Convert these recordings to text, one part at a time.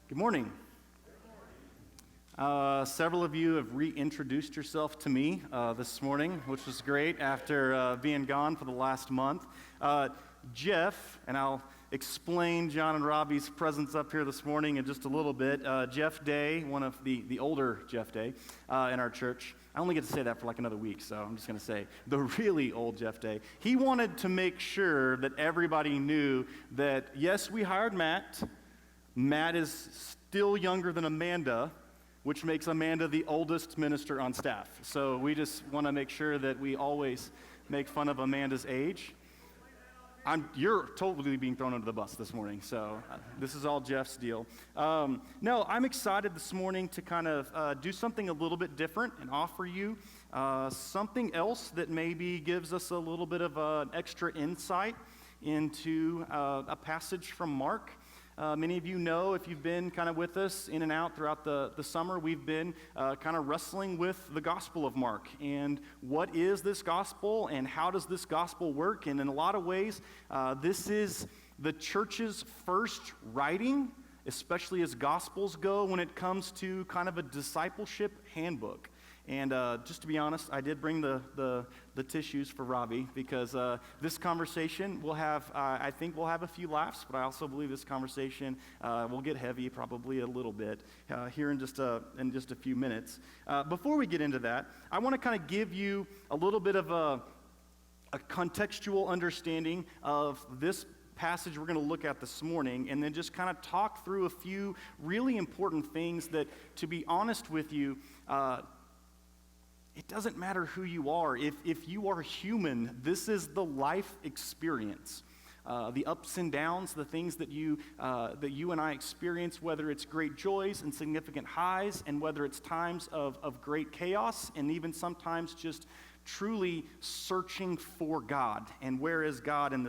Good morning. Several of you have reintroduced yourself to me this morning, which was great after being gone for the last month. Jeff, and I'll explain John and Robbi's presence up here this morning in just a little bit. Jeff Day, one of the older Jeff Day in our church. I only get to say that for like another week, so I'm just going to say the really old Jeff Day. He wanted to make sure that everybody knew that, yes, we hired Matt. Matt is still younger than Amanda, which makes Amanda the oldest minister on staff. So we just want to make sure that we always make fun of Amanda's age. You're totally being thrown under the bus this morning, so this is all Jeff's deal. No, I'm excited this morning to kind of do something a little bit different and offer you something else that maybe gives us a little bit of an extra insight into a passage from Mark. Many of you know, if you've been kind of with us in and out throughout the summer, we've been kind of wrestling with the Gospel of Mark. And what is this gospel and how does this gospel work? And in a lot of ways, this is the church's first writing, especially as gospels go, when it comes to kind of a discipleship handbook. And just to be honest, I did bring the tissues for Robbi because this conversation will have, I think we'll have a few laughs, but I also believe this conversation will get heavy probably a little bit here in just a few minutes. Before we get into that, I want to kind of give you a little bit of a contextual understanding of this passage we're going to look at this morning, and then just kind of talk through a few really important things that, to be honest with you, it doesn't matter who you are. If you are human, this is the life experience. The ups and downs, the things that you and I experience, whether it's great joys and significant highs, and whether it's times of great chaos, and even sometimes just truly searching for God. And where is God in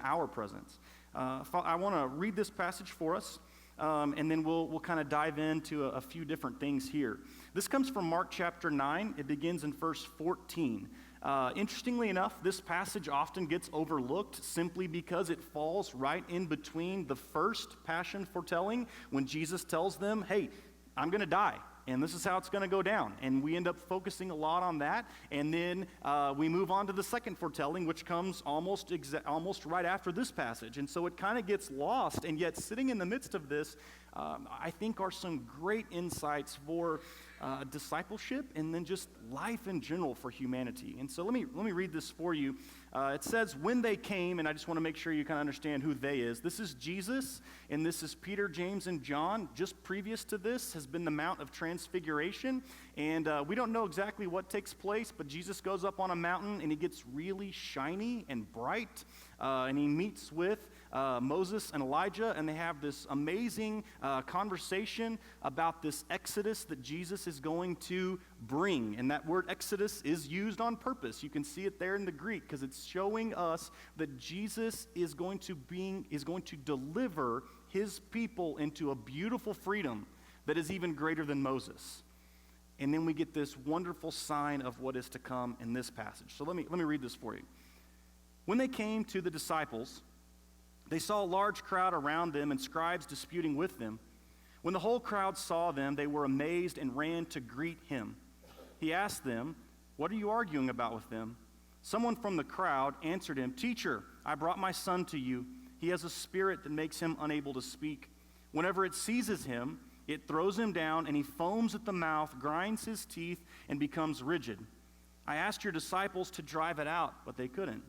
our presence? I want to read this passage for us. And then we'll kind of dive into a few different things here. This comes from Mark chapter 9. It begins in verse 14. Interestingly enough, this passage often gets overlooked simply because it falls right in between the first passion foretelling when Jesus tells them, hey, I'm going to die. And this is how it's going to go down. And we end up focusing a lot on that. And then we move on to the second foretelling, which comes almost right after this passage. And so it kind of gets lost. And yet sitting in the midst of this, I think are some great insights for discipleship and then just life in general for humanity. And so let me read this for you. It says, when they came, and I just want to make sure you kind of understand who they is. This is Jesus, and this is Peter, James, and John. Just previous to this has been the Mount of Transfiguration, and we don't know exactly what takes place, but Jesus goes up on a mountain, and he gets really shiny and bright, and he meets with Moses and Elijah, and they have this amazing conversation about this exodus that Jesus is going to bring. And that word exodus is used on purpose. You can see it there in the Greek because it's showing us that Jesus is going to deliver his people into a beautiful freedom that is even greater than Moses. And then we get this wonderful sign of what is to come in this passage. So let me read this for you. When they came to the disciples, they saw a large crowd around them and scribes disputing with them. When the whole crowd saw them, they were amazed and ran to greet him. He asked them, "What are you arguing about with them?" Someone from the crowd answered him, "Teacher, I brought my son to you. He has a spirit that makes him unable to speak. Whenever it seizes him, it throws him down, and he foams at the mouth, grinds his teeth, and becomes rigid. I asked your disciples to drive it out, but they couldn't."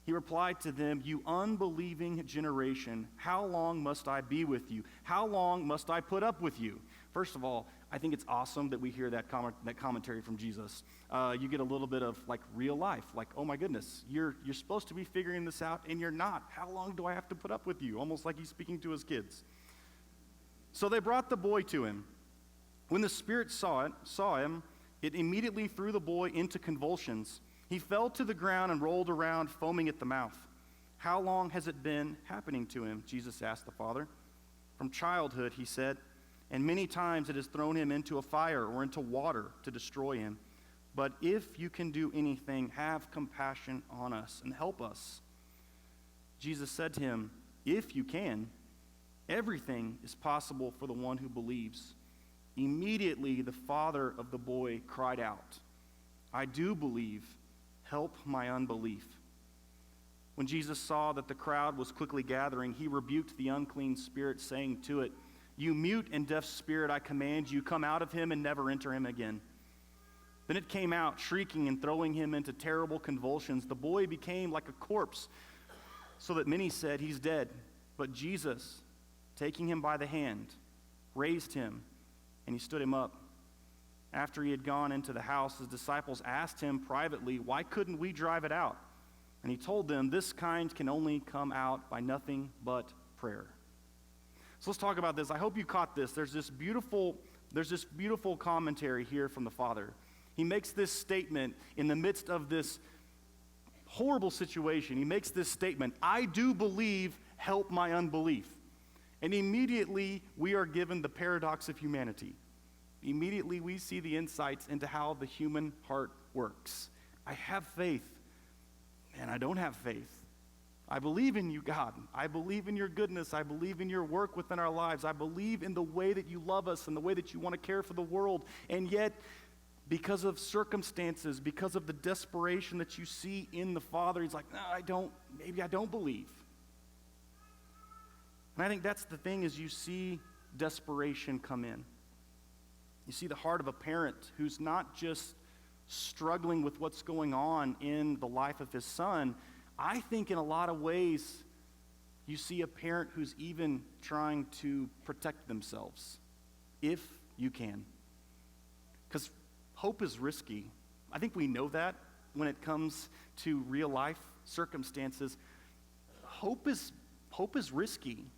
He replied to them, "You unbelieving generation, how long must I be with you? How long must I put up with you?" First of all, I think it's awesome that we hear that commentary from Jesus. You get a little bit of like real life, like, oh my goodness, you're supposed to be figuring this out and you're not. How long do I have to put up with you? Almost like he's speaking to his kids. So they brought the boy to him. When the spirit saw him, it immediately threw the boy into convulsions. He fell to the ground and rolled around, foaming at the mouth. "How long has it been happening to him?" Jesus asked the father. "From childhood," he said, "and many times it has thrown him into a fire or into water to destroy him. But if you can do anything, have compassion on us and help us." Jesus said to him, "If you can, Everything is possible for the one who believes." Immediately, the father of the boy cried out, "I do believe. Help my unbelief." When Jesus saw that the crowd was quickly gathering, he rebuked the unclean spirit, saying to it, "You mute and deaf spirit, I command you, come out of him and never enter him again." Then it came out, shrieking and throwing him into terrible convulsions. The boy became like a corpse, so that many said, "He's dead." But Jesus, taking him by the hand, raised him, and he stood him up. After he had gone into the house, his disciples asked him privately, "Why couldn't we drive it out?" And he told them, "This kind can only come out by nothing but prayer." So let's talk about this. I hope you caught this. There's this beautiful commentary here from the Father. He makes this statement in the midst of this horrible situation. He makes this statement, "I do believe, help my unbelief." And immediately we are given the paradox of humanity. Immediately we see the insights into how the human heart works. I have faith, and I don't have faith. I believe in you, God. I believe in your goodness. I believe in your work within our lives. I believe in the way that you love us and the way that you want to care for the world. And yet, because of circumstances, because of the desperation that you see in the Father, he's like, "No, maybe I don't believe." And I think that's the thing, is you see desperation come in. You see the heart of a parent who's not just struggling with what's going on in the life of his son. I think in a lot of ways, you see a parent who's even trying to protect themselves, if you can. Because hope is risky. I think we know that when it comes to real life circumstances. Hope is risky.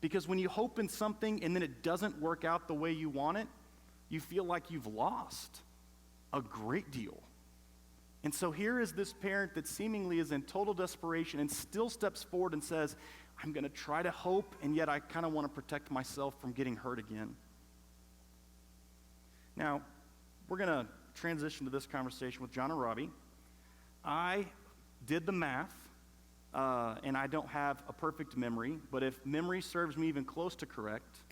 Because when you hope in something and then it doesn't work out the way you want it, you feel like you've lost a great deal. And so here is this parent that seemingly is in total desperation and still steps forward and says, "I'm going to try to hope, and yet I kind of want to protect myself from getting hurt again." Now, we're going to transition to this conversation with John and Robbi. I did the math. And I don't have a perfect memory, but if memory serves me even close to correct,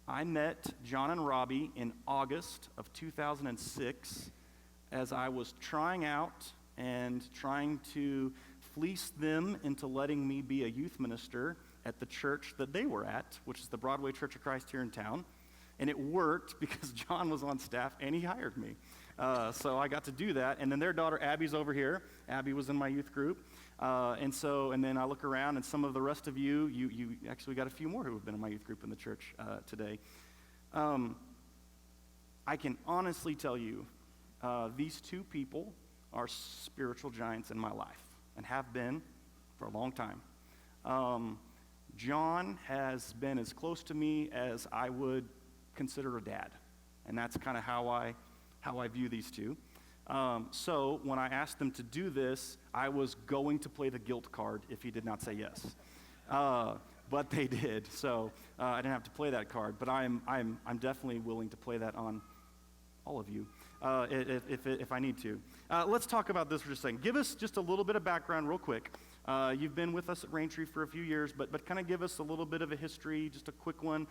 I met John and Robbi in August of 2006 as I was trying out and trying to fleece them into letting me be a youth minister at the church that they were at, which is the Broadway Church of Christ here in town. And it worked because John was on staff and he hired me. So I got to do that. And then their daughter, Abby's over here. Abby was in my youth group. And then I look around, and some of the rest of you actually got a few more who have been in my youth group in the church today. I can honestly tell you, these two people are spiritual giants in my life and have been for a long time. John has been as close to me as I would consider a dad, and that's kind of how I view these two. So when I asked them to do this, I was going to play the guilt card if he did not say yes, but they did. So I didn't have to play that card. But I'm definitely willing to play that on all of you if I need to. Let's talk about this for just a second. Give us just a little bit of background, real quick. You've been with us at Raintree for a few years, but kind of give us a little bit of a history, just a quick one.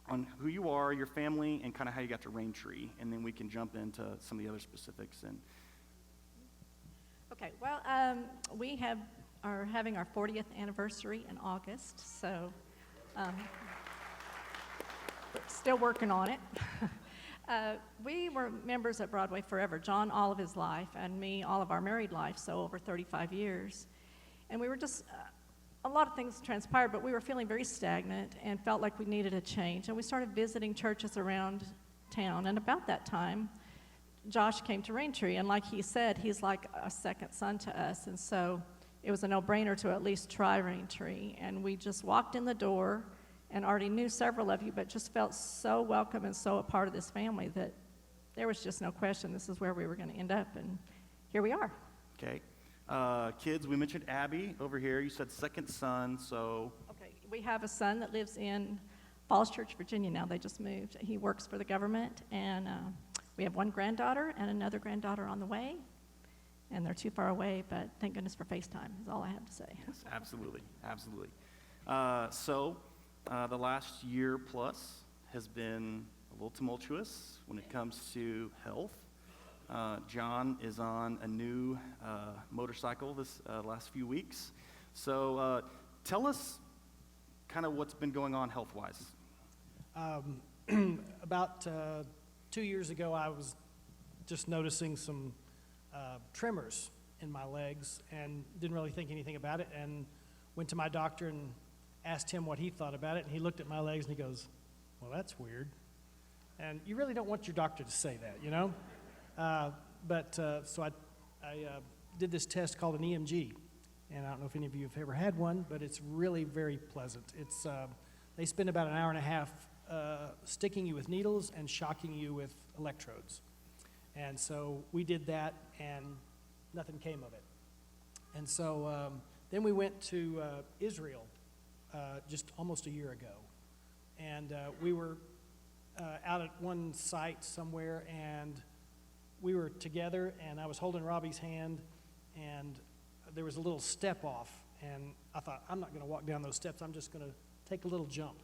On who you are, your family, and kind of how you got to Raintree, and then we can jump into some of the other specifics. Okay, well, we are having our 40th anniversary in August, so we're still working on it. We were members at Broadway forever, John all of his life, and me all of our married life, so over 35 years. And we were just... a lot of things transpired, but we were feeling very stagnant and felt like we needed a change. And we started visiting churches around town. And about that time, Josh came to Raintree. And like he said, he's like a second son to us. And so it was a no-brainer to at least try Raintree. And we just walked in the door and already knew several of you, but just felt so welcome and so a part of this family that there was just no question this is where we were going to end up. And here we are. Okay. Kids, we mentioned Abby over here. You said second son, so... Okay, we have a son that lives in Falls Church, Virginia now. They just moved. He works for the government, and we have one granddaughter and another granddaughter on the way, and they're too far away, but thank goodness for FaceTime is all I have to say. Yes, absolutely, absolutely. The last year plus has been a little tumultuous when it comes to health. John is on a new motorcycle this last few weeks. So tell us kind of what's been going on health-wise. About 2 years ago, I was just noticing some tremors in my legs and didn't really think anything about it, and went to my doctor and asked him what he thought about it, and he looked at my legs and he goes, well, that's weird. And you really don't want your doctor to say that, you know? So I did this test called an EMG, and I don't know if any of you have ever had one, but it's really very pleasant. It's they spend about an hour and a half sticking you with needles and shocking you with electrodes. And so we did that, and nothing came of it. And so then we went to Israel just almost a year ago. And we were out at one site somewhere, and we were together, and I was holding Robbie's hand, and there was a little step off. And I thought, I'm not going to walk down those steps. I'm just going to take a little jump.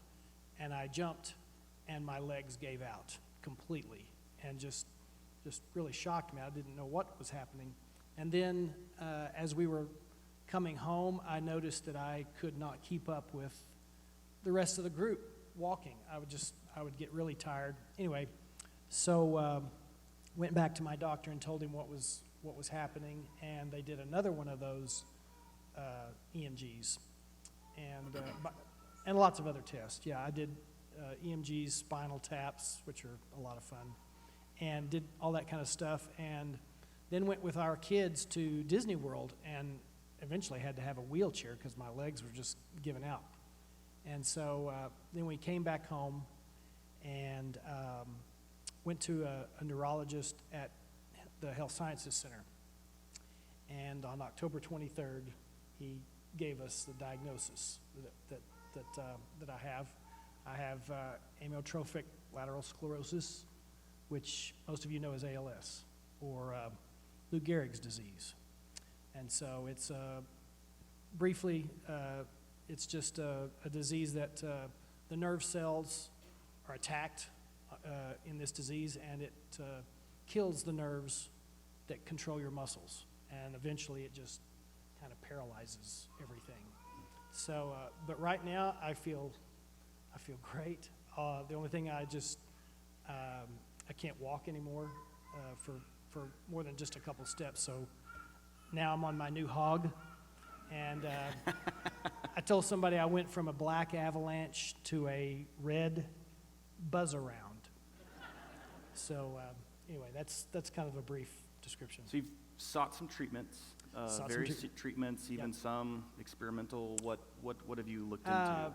And I jumped, and my legs gave out completely, and just really shocked me. I didn't know what was happening. And then as we were coming home, I noticed that I could not keep up with the rest of the group walking. I would get really tired. Anyway, so went back to my doctor and told him what was happening, and they did another one of those EMGs, and lots of other tests. Yeah, I did EMGs, spinal taps, which are a lot of fun, and did all that kind of stuff, and then went with our kids to Disney World, and eventually had to have a wheelchair because my legs were just giving out. And so then we came back home and went to a neurologist at the Health Sciences Center. And on October 23rd, he gave us the diagnosis that I have. I have amyotrophic lateral sclerosis, which most of you know as ALS, or Lou Gehrig's disease. And so it's briefly, it's just a disease that the nerve cells are attacked in this disease, and it kills the nerves that control your muscles, and eventually it just kind of paralyzes everything. So, but right now I feel great. The only thing I can't walk anymore for more than just a couple steps. So now I'm on my new hog, and I told somebody I went from a black avalanche to a red buzz around. So anyway, that's kind of a brief description. So you've sought some treatments, various treatments, even some experimental. What have you looked into?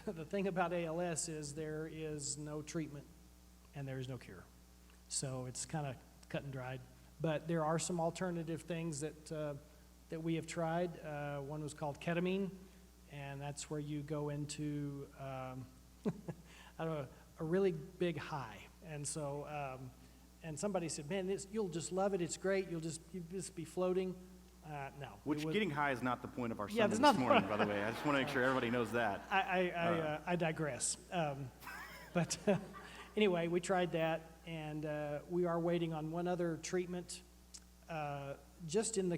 The thing about ALS is there is no treatment and there is no cure. So it's kind of cut and dried. But there are some alternative things that we have tried. One was called ketamine, and that's where you go into I don't know, a really big high. And so, and somebody said, "Man, you'll just love it. It's great. You'll just be floating." No. Getting high is not the point of our sermon this morning, by the way. I just want to make sure everybody knows that. I digress. But anyway, we tried that, and we are waiting on one other treatment, just in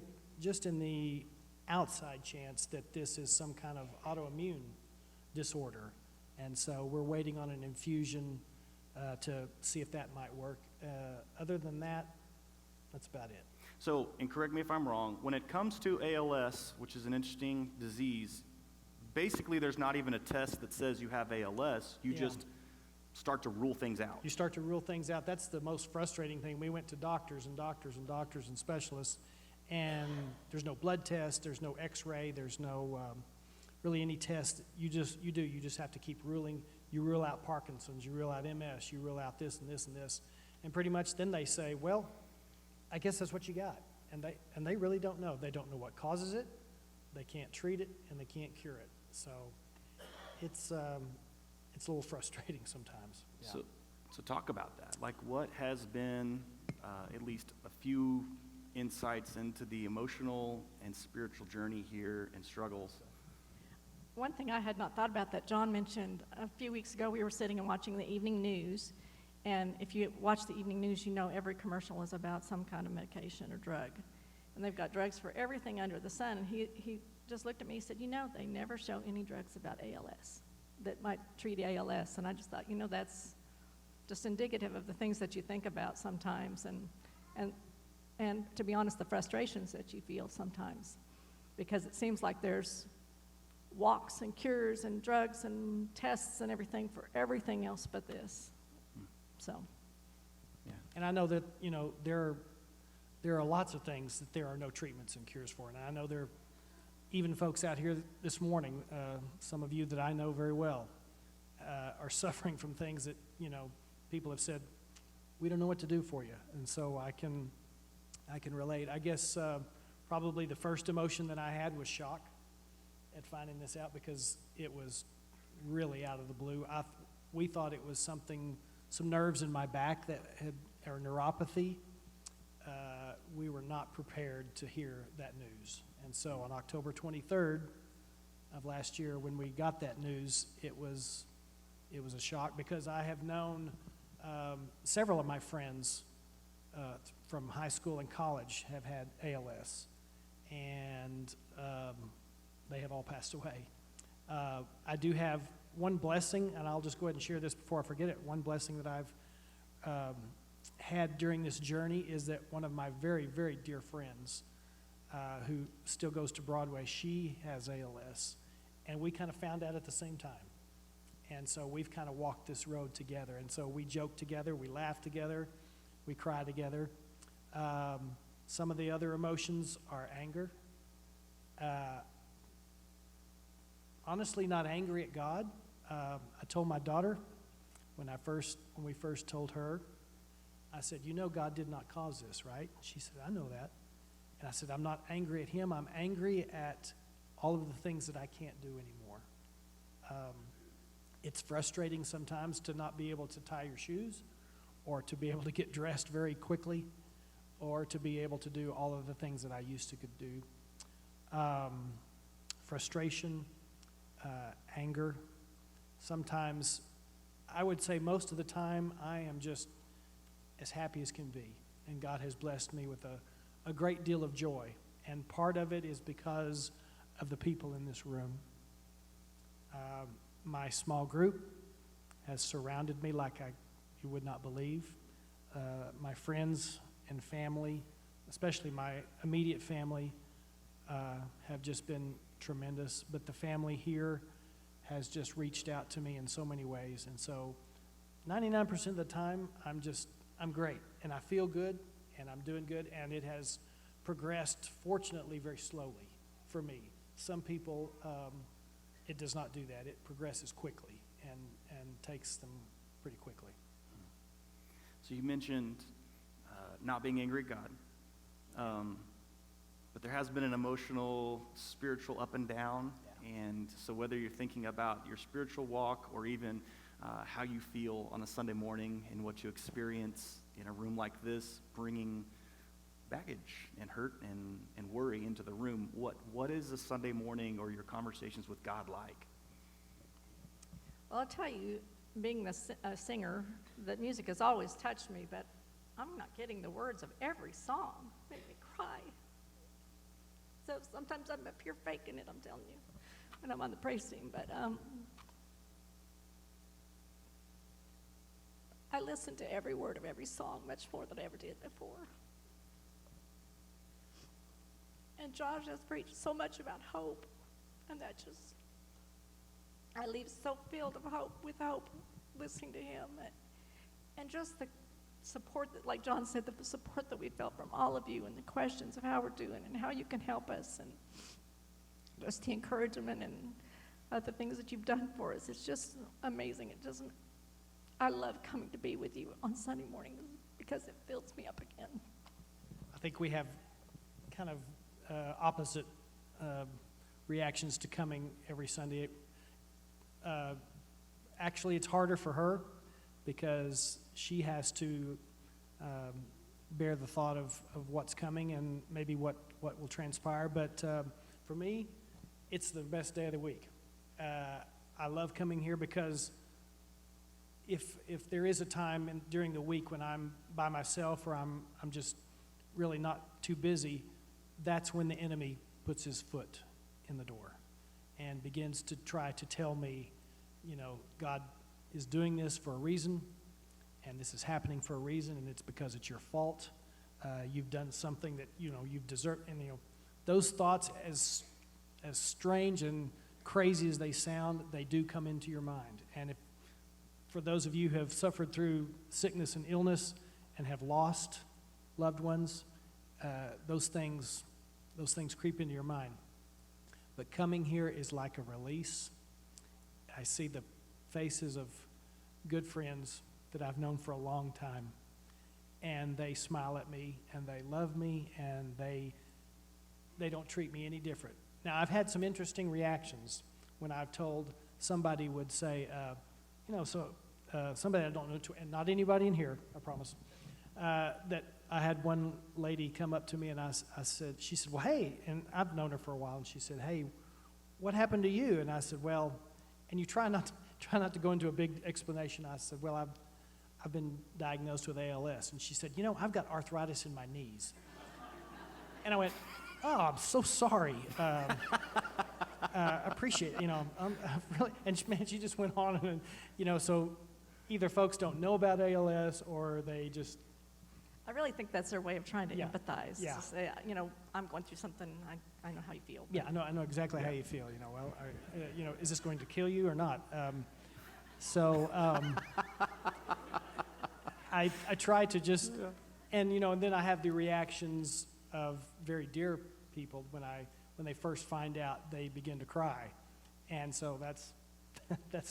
the outside chance that this is some kind of autoimmune disorder, and so we're waiting on an infusion to see if that might work. Other than that, that's about it. So, and correct me if I'm wrong, when it comes to ALS, which is an interesting disease, basically there's not even a test that says you have ALS. You just start to rule things out. You start to rule things out. That's the most frustrating thing. We went to doctors and specialists, and there's no blood test, there's no x-ray, there's no really any test. You just have to keep ruling. You rule out Parkinson's, you rule out MS, you rule out this and this and this. And pretty much then they say, well, I guess that's what you got. And they really don't know. They don't know what causes it, they can't treat it, and they can't cure it. So it's a little frustrating sometimes. Yeah. So talk about that. Like, what has been at least a few insights into the emotional and spiritual journey here and struggles? one thing I had not thought about that John mentioned, a few weeks ago we were sitting and watching the evening news, and if you watch the evening news, you know every commercial is about some kind of medication or drug. And they've got drugs for everything under the sun. And he just looked at me and said, they never show any drugs about ALS that might treat ALS. And I just thought, that's just indicative of the things that you think about sometimes, and to be honest, the frustrations that you feel sometimes, because it seems like there's walks and cures and drugs and tests and everything for everything else but this. So. Yeah. And I know that, there are lots of things that there are no treatments and cures for. And I know there are even folks out here this morning, some of you that I know very well, are suffering from things that, people have said, we don't know what to do for you. And so I can relate. I guess probably the first emotion that I had was shock at finding this out, because it was really out of the blue. We thought it was some nerves in my back or neuropathy. We were not prepared to hear that news. And so on October 23rd of last year, when we got that news, it was a shock, because I have known several of my friends from high school and college have had ALS, and they have all passed away. I do have one blessing, and I'll just go ahead and share this before I forget it. One blessing that I've had during this journey is that one of my very, very dear friends who still goes to Broadway, she has ALS, and we kind of found out at the same time. And so we've kind of walked this road together. And so we joke together, we laugh together, we cry together. Some of the other emotions are anger. Honestly, not angry at God. I told my daughter when we first told her, I said, God did not cause this, right? She said, I know that. And I said, I'm not angry at him. I'm angry at all of the things that I can't do anymore. It's frustrating sometimes to not be able to tie your shoes, or to be able to get dressed very quickly, or to be able to do all of the things that I used to could do. Frustration, anger. Sometimes, I would say most of the time, I am just as happy as can be. And God has blessed me with a great deal of joy. And part of it is because of the people in this room. My small group has surrounded me like you would not believe. My friends and family, especially my immediate family, have just been tremendous. But the family here has just reached out to me in so many ways. And so 99% of the time, I'm great. And I feel good, and I'm doing good. And it has progressed, fortunately, very slowly for me. Some people, it does not do that. It progresses quickly and takes them pretty quickly. So you mentioned not being angry at God, but there has been an emotional, spiritual up and down. Yeah. And so whether you're thinking about your spiritual walk, or even how you feel on a Sunday morning and what you experience in a room like this, bringing baggage and hurt and worry into the room, what is a Sunday morning or your conversations with God like? Well, I'll tell you, being a singer, the music has always touched me, but I'm not getting the words of every song. It made me cry. So sometimes I'm up here faking it, I'm telling you, when I'm on the praise team. But I listen to every word of every song much more than I ever did before. And Josh has preached so much about hope, and that just, I leave so filled with hope, listening to him, and just the support that, like John said, the support that we felt from all of you, and the questions of how we're doing and how you can help us, and just the encouragement and the things that you've done for us. It's just amazing. I love coming to be with you on Sunday mornings because it fills me up again. I think we have kind of opposite reactions to coming every Sunday. Actually, it's harder for her because she has to bear the thought of what's coming and maybe what will transpire. But for me, it's the best day of the week. I love coming here because if there is a time during the week when I'm by myself or I'm just really not too busy, that's when the enemy puts his foot in the door and begins to try to tell me, God is doing this for a reason, and this is happening for a reason, and it's because it's your fault. You've done something that, you've deserved, and, those thoughts, as strange and crazy as they sound, they do come into your mind. And for those of you who have suffered through sickness and illness and have lost loved ones, those things creep into your mind. But coming here is like a release. I see the faces of good friends that I've known for a long time, and they smile at me, and they love me, and they don't treat me any different. Now, I've had some interesting reactions when I've told somebody would say, somebody I don't know, and not anybody in here, I promise, that I had one lady come up to me, and she said, well, hey, and I've known her for a while, and she said, hey, what happened to you? And I said, well, and you try not to go into a big explanation. I said, well, I've been diagnosed with ALS. And she said, I've got arthritis in my knees. And I went, oh, I'm so sorry. I appreciate it, I'm really, and she just went on, and, so either folks don't know about ALS or they just. I really think that's their way of trying to empathize. Yeah. To say, I'm going through something, I know how you feel. Yeah, I know exactly how you feel, well, is this going to kill you or not? I try to just, and then I have the reactions of very dear people when they first find out, they begin to cry, and so that's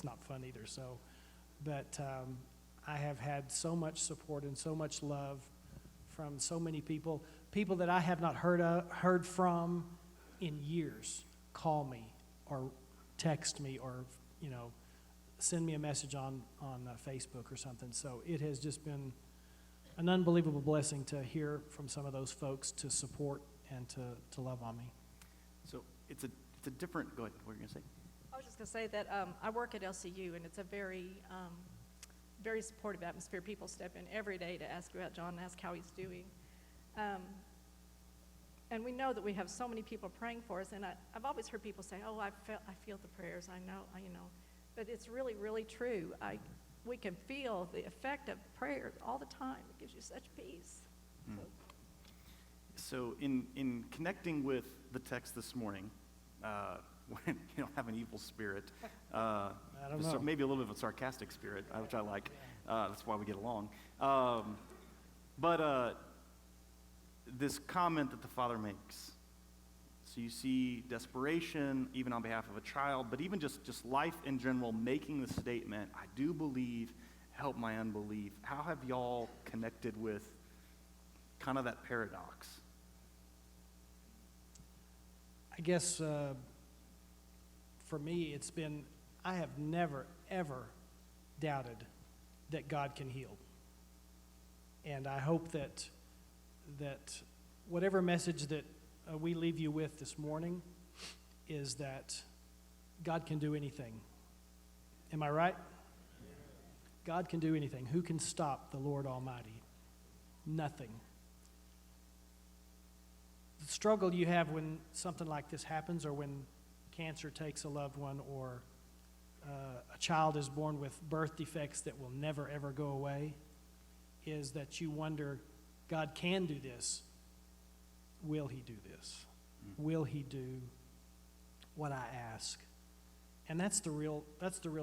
not fun either. So, but I have had so much support and so much love from so many people that I have not heard from in years, call me or text me or send me a message on Facebook or something. So it has just been an unbelievable blessing to hear from some of those folks, to support and to love on me. So it's a different, go ahead, what were you going to say? I was just going to say that I work at LCU, and it's a very, very supportive atmosphere. People step in every day to ask about John and ask how he's doing. And we know that we have so many people praying for us, and I've always heard people say, oh, I feel the prayers, I know. But it's really, really true. We can feel the effect of prayer all the time. It gives you such peace. So in connecting with the text this morning, when you don't have an evil spirit, I don't know. maybe a little bit of a sarcastic spirit, which I like. That's why we get along. But this comment that the father makes. So you see desperation, even on behalf of a child, but even just life in general, making the statement, I do believe, help my unbelief. How have y'all connected with kind of that paradox? I guess for me, it's been, I have never, ever doubted that God can heal. And I hope that whatever message that we leave you with this morning is that God can do anything. Am I right? God can do anything. Who can stop the Lord Almighty? Nothing. The struggle you have when something like this happens, or when cancer takes a loved one, or a child is born with birth defects that will never, ever go away, is that you wonder, God can do this. Will he do this? Will he do what I ask? And that's the real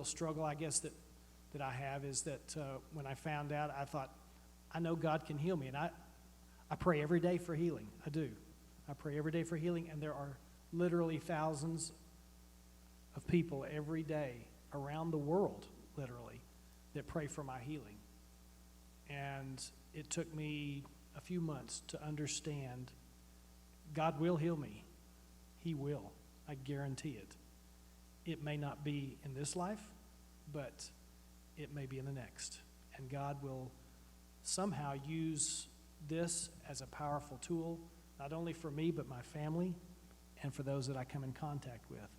struggle, I guess, that I have, is that when I found out, I thought, I know God can heal me. And I pray every day for healing. I do. I pray every day for healing, and there are literally thousands of people every day around the world, literally, that pray for my healing. And it took me a few months to understand God will heal me. He will. I guarantee it. It may not be in this life, but it may be in the next. And God will somehow use this as a powerful tool, not only for me, but my family, and for those that I come in contact with.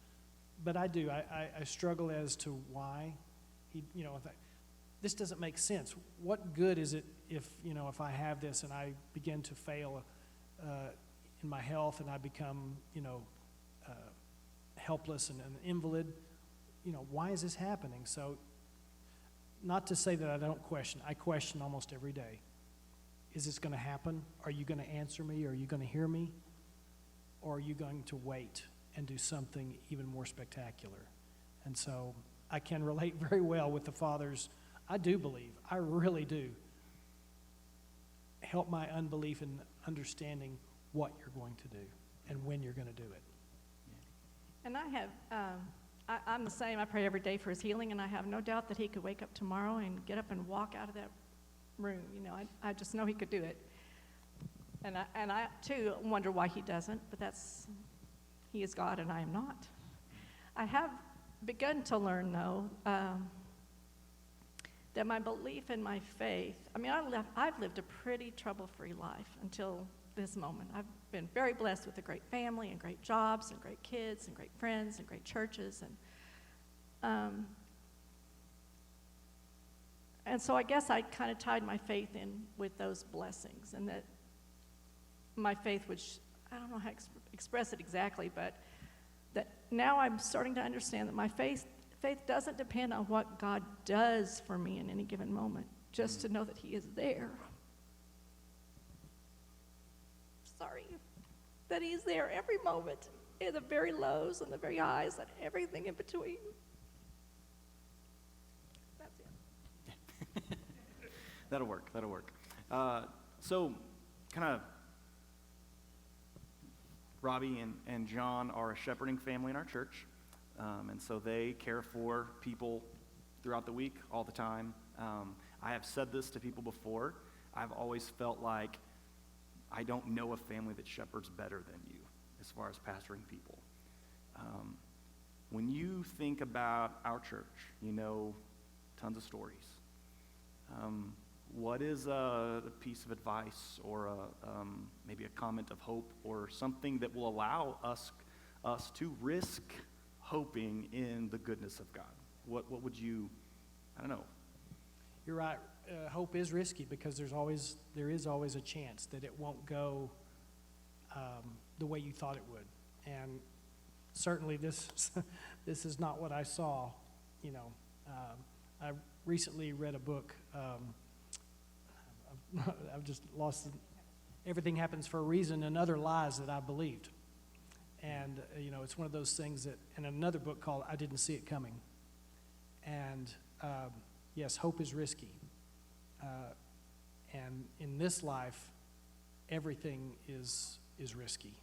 but I do. I struggle as to why he, this doesn't make sense. What good is it if I have this and I begin to fail in my health and I become, helpless and an invalid? Why is this happening? So, not to say that I don't question. I question almost every day. Is this going to happen? Are you going to answer me? Are you going to hear me? Or are you going to wait and do something even more spectacular? And so I can relate very well with the fathers. I do believe, I really do, help my unbelief in understanding what you're going to do and when you're going to do it. And I have, I'm the same. I pray every day for his healing, and I have no doubt that he could wake up tomorrow and get up and walk out of that room. I just know he could do it. And I too wonder why he doesn't, but he is God and I am not. I have begun to learn, though, that my belief in my faith, I've lived a pretty trouble-free life until this moment. I've been very blessed with a great family and great jobs and great kids and great friends and great churches. And so I guess I kind of tied my faith in with those blessings, and that my faith, which I don't know how to express it exactly, but that now I'm starting to understand that my faith doesn't depend on what God does for me in any given moment, just to know that he is there. That he's there every moment, in the very lows and the very highs and everything in between. That's it. That'll work. So, kind of, Robbi and John are a shepherding family in our church, and so they care for people throughout the week, all the time. I have said this to people before. I've always felt like I don't know a family that shepherds better than you as far as pastoring people. When you think about our church, you know tons of stories. What is a piece of advice or maybe a comment of hope or something that will allow us to risk hoping in the goodness of God? What would you, I don't know. You're right. Hope is risky because there is always a chance that it won't go the way you thought it would. And certainly this is not what I saw. I recently read a book. I've just lost. Everything happens for a reason, and other lies that I believed. And it's one of those things that. And another book called "I Didn't See It Coming." And yes, hope is risky. And in this life, everything is risky.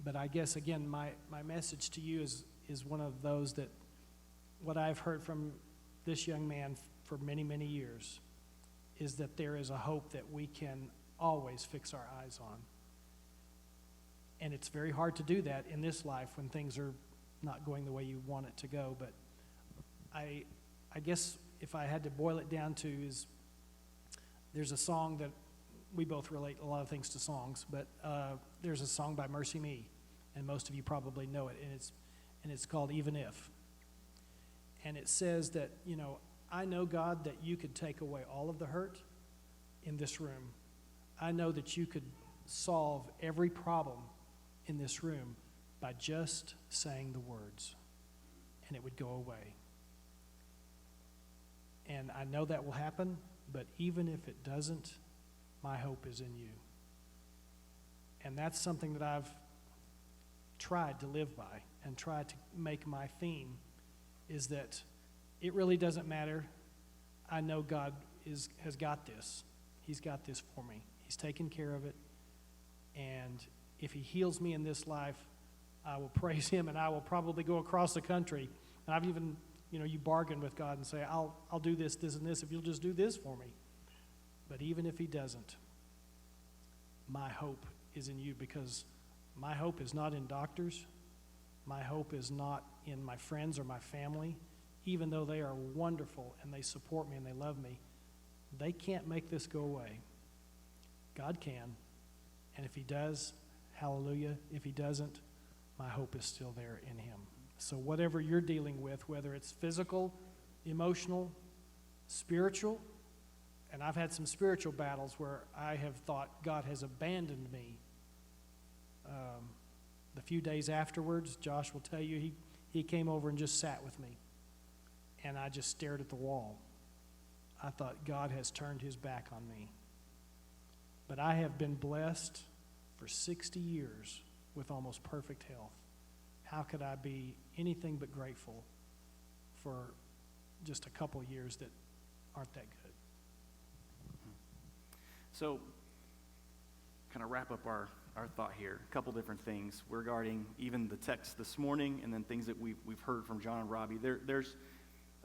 But I guess, again, my message to you is one of those that what I've heard from this young man for many, many years is that there is a hope that we can always fix our eyes on. And it's very hard to do that in this life when things are not going the way you want it to go. But I guess if I had to boil it down to is there's a song that we both relate a lot of things to songs, but there's a song by Mercy Me, and most of you probably know it, and it's called Even If. And it says that, I know, God, that you could take away all of the hurt in this room. I know that you could solve every problem in this room by just saying the words, and it would go away. And I know that will happen, but even if it doesn't, my hope is in you. And that's something that I've tried to live by and tried to make my theme, is that it really doesn't matter. I know God has got this. He's got this for me. He's taken care of it. And if he heals me in this life, I will praise him, and I will probably go across the country. And I've even, you bargain with God and say, I'll do this, this, and this if you'll just do this for me. But even if he doesn't, my hope is in you, because my hope is not in doctors. My hope is not in my friends or my family. Even though they are wonderful and they support me and they love me, they can't make this go away. God can. And if he does, hallelujah. If he doesn't, my hope is still there in him. So whatever you're dealing with, whether it's physical, emotional, spiritual, and I've had some spiritual battles where I have thought God has abandoned me. The few days afterwards, Josh will tell you, he came over and just sat with me. And I just stared at the wall. I thought, God has turned his back on me. But I have been blessed for 60 years with almost perfect health. How could I be anything but grateful for just a couple years that aren't that good? So, kind of wrap up our thought here. A couple different things regarding even the text this morning and then things that we've heard from John and Robbi. There's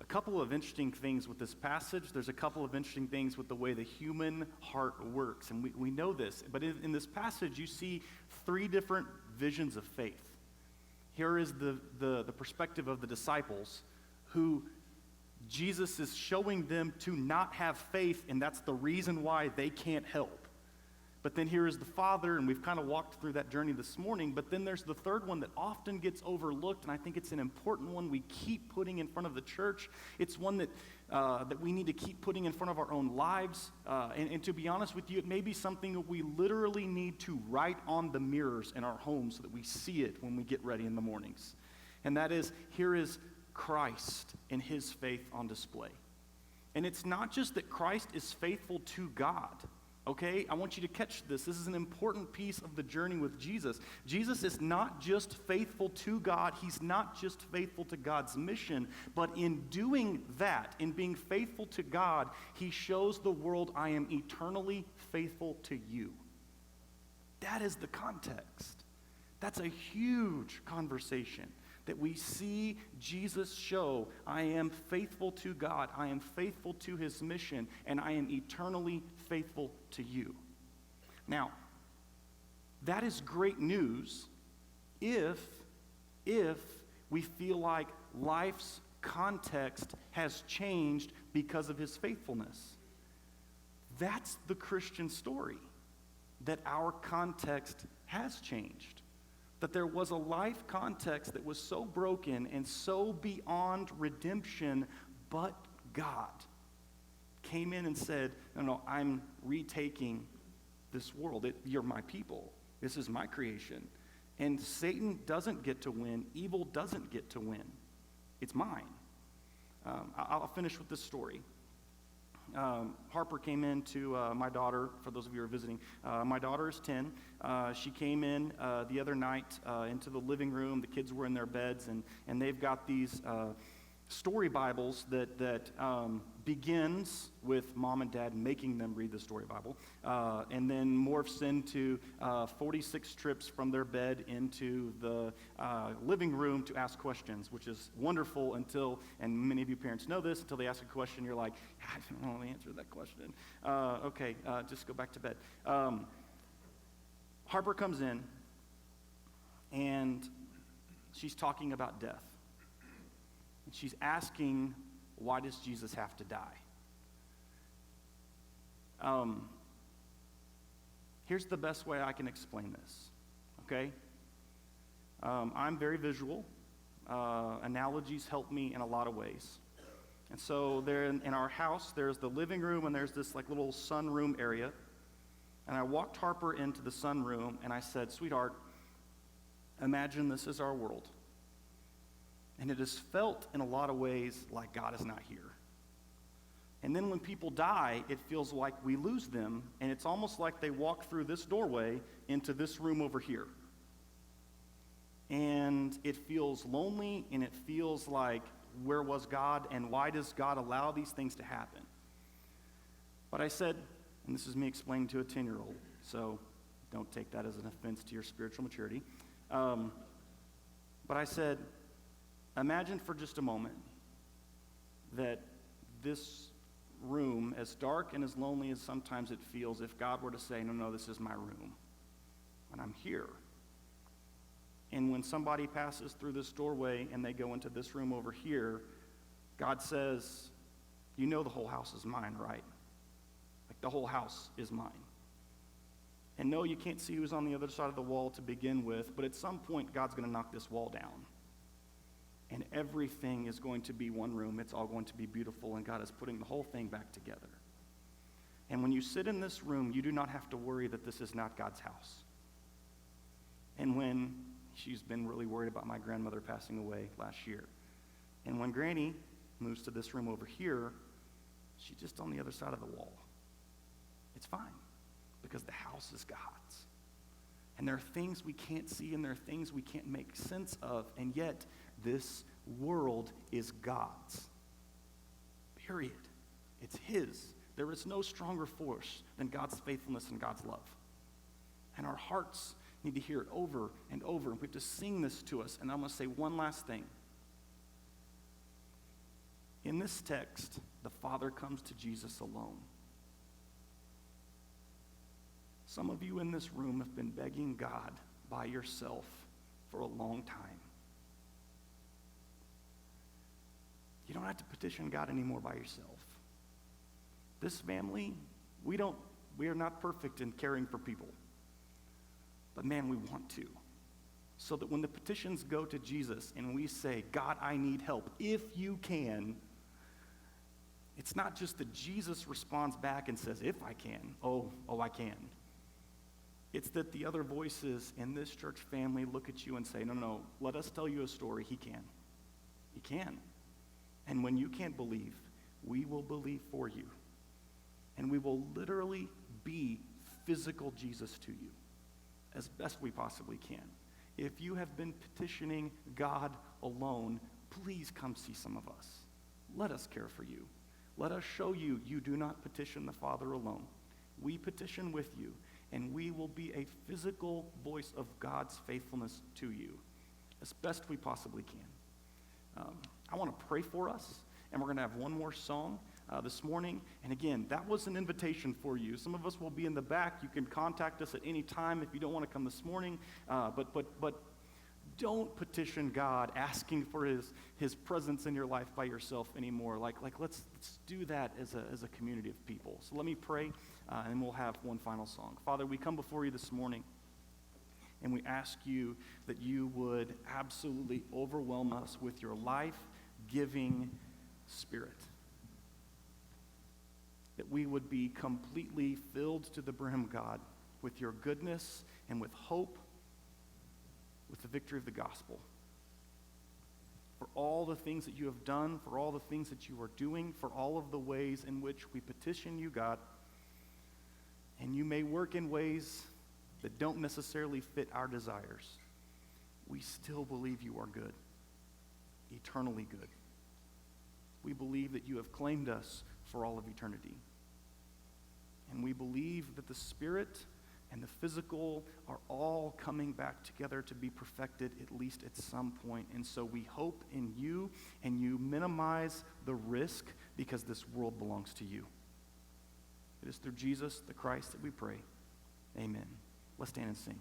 a couple of interesting things with this passage. There's a couple of interesting things with the way the human heart works, and we know this. But in this passage, you see three different visions of faith. Here is the perspective of the disciples who Jesus is showing them to not have faith, and that's the reason why they can't help. But then here is the Father, and we've kind of walked through that journey this morning, but then there's the third one that often gets overlooked, and I think it's an important one we keep putting in front of the church. It's one that we need to keep putting in front of our own lives, and to be honest with you, it may be something that we literally need to write on the mirrors in our homes so that we see it when we get ready in the mornings. And that is, here is Christ and his faith on display. And it's not just that Christ is faithful to God. Okay, I want you to catch this. This is an important piece of the journey with Jesus. Jesus is not just faithful to God. He's not just faithful to God's mission. But in doing that, in being faithful to God, he shows the world, I am eternally faithful to you. That is the context. That's a huge conversation. That we see Jesus show, I am faithful to God, I am faithful to his mission, and I am eternally faithful to you. Now, that is great news if we feel like life's context has changed because of his faithfulness. That's the Christian story, that our context has changed. That there was a life context that was so broken and so beyond redemption, but God came in and said, no, I'm retaking this world. You're my people. This is my creation. And Satan doesn't get to win. Evil doesn't get to win. It's mine. I'll finish with this story. Harper came in to my daughter, for those of you who are visiting. My daughter is 10. She came in the other night into the living room. The kids were in their beds, and they've got these story Bibles that begins with mom and dad making them read the story Bible, and then morphs into 46 trips from their bed into the living room to ask questions, which is wonderful until, and many of you parents know this, until they ask a question, you're like, I don't know the answer to that question. Okay, just go back to bed. Harper comes in, and she's talking about death. And she's asking, why does Jesus have to die? Here's the best way I can explain this, okay? I'm very visual. Analogies help me in a lot of ways. And so there in our house, there's the living room, and there's this like little sunroom area. And I walked Harper into the sunroom, and I said, sweetheart, imagine this is our world. And it has felt in a lot of ways like God is not here. And then when people die, it feels like we lose them, and it's almost like they walk through this doorway into this room over here. And it feels lonely, and it feels like, where was God, and why does God allow these things to happen? But I said, and this is me explaining to a 10-year-old, so don't take that as an offense to your spiritual maturity. But I said, imagine for just a moment that this room, as dark and as lonely as sometimes it feels, if God were to say, no, this is my room, and I'm here. And when somebody passes through this doorway and they go into this room over here, God says, you know the whole house is mine, right? Like the whole house is mine. And no, you can't see who's on the other side of the wall to begin with, but at some point, God's going to knock this wall down. And everything is going to be one room. It's all going to be beautiful, and God is putting the whole thing back together. And when you sit in this room, you do not have to worry that this is not God's house. And when she's been really worried about my grandmother passing away last year. And when Granny moves to this room over here, she's just on the other side of the wall. It's fine, because the house is God's. And there are things we can't see, and there are things we can't make sense of, and yet this world is God's. Period. It's His. There is no stronger force than God's faithfulness and God's love. And our hearts need to hear it over and over, and we have to sing this to us. And I'm going to say one last thing. In this text, the Father comes to Jesus alone. Some of you in this room have been begging God by yourself for a long time. You don't have to petition God anymore by yourself. This family, we are not perfect in caring for people. But man, we want to. So that when the petitions go to Jesus and we say, God, I need help, if you can, it's not just that Jesus responds back and says, if I can, oh, I can. It's that the other voices in this church family look at you and say, no, let us tell you a story. He can. He can. And when you can't believe, we will believe for you. And we will literally be physical Jesus to you as best we possibly can. If you have been petitioning God alone, please come see some of us. Let us care for you. Let us show you you do not petition the Father alone. We petition with you, and we will be a physical voice of God's faithfulness to you as best we possibly can. I want to pray for us, and we're going to have one more song this morning. And again, that was an invitation for you. Some of us will be in the back. You can contact us at any time if you don't want to come this morning. But don't petition God asking for his presence in your life by yourself anymore. Let's do that as a community of people. So let me pray, and we'll have one final song. Father, we come before you this morning, and we ask you that you would absolutely overwhelm us with your life-giving Spirit. That we would be completely filled to the brim, God, with your goodness and with hope, with the victory of the gospel. For all the things that you have done, for all the things that you are doing, for all of the ways in which we petition you, God. And you may work in ways that don't necessarily fit our desires. We still believe you are good, eternally good. We believe that you have claimed us for all of eternity. And we believe that the Spirit and the physical are all coming back together to be perfected at least at some point. And so we hope in you, and you minimize the risk because this world belongs to you. It is through Jesus the Christ that we pray. Amen. Let's stand and sing.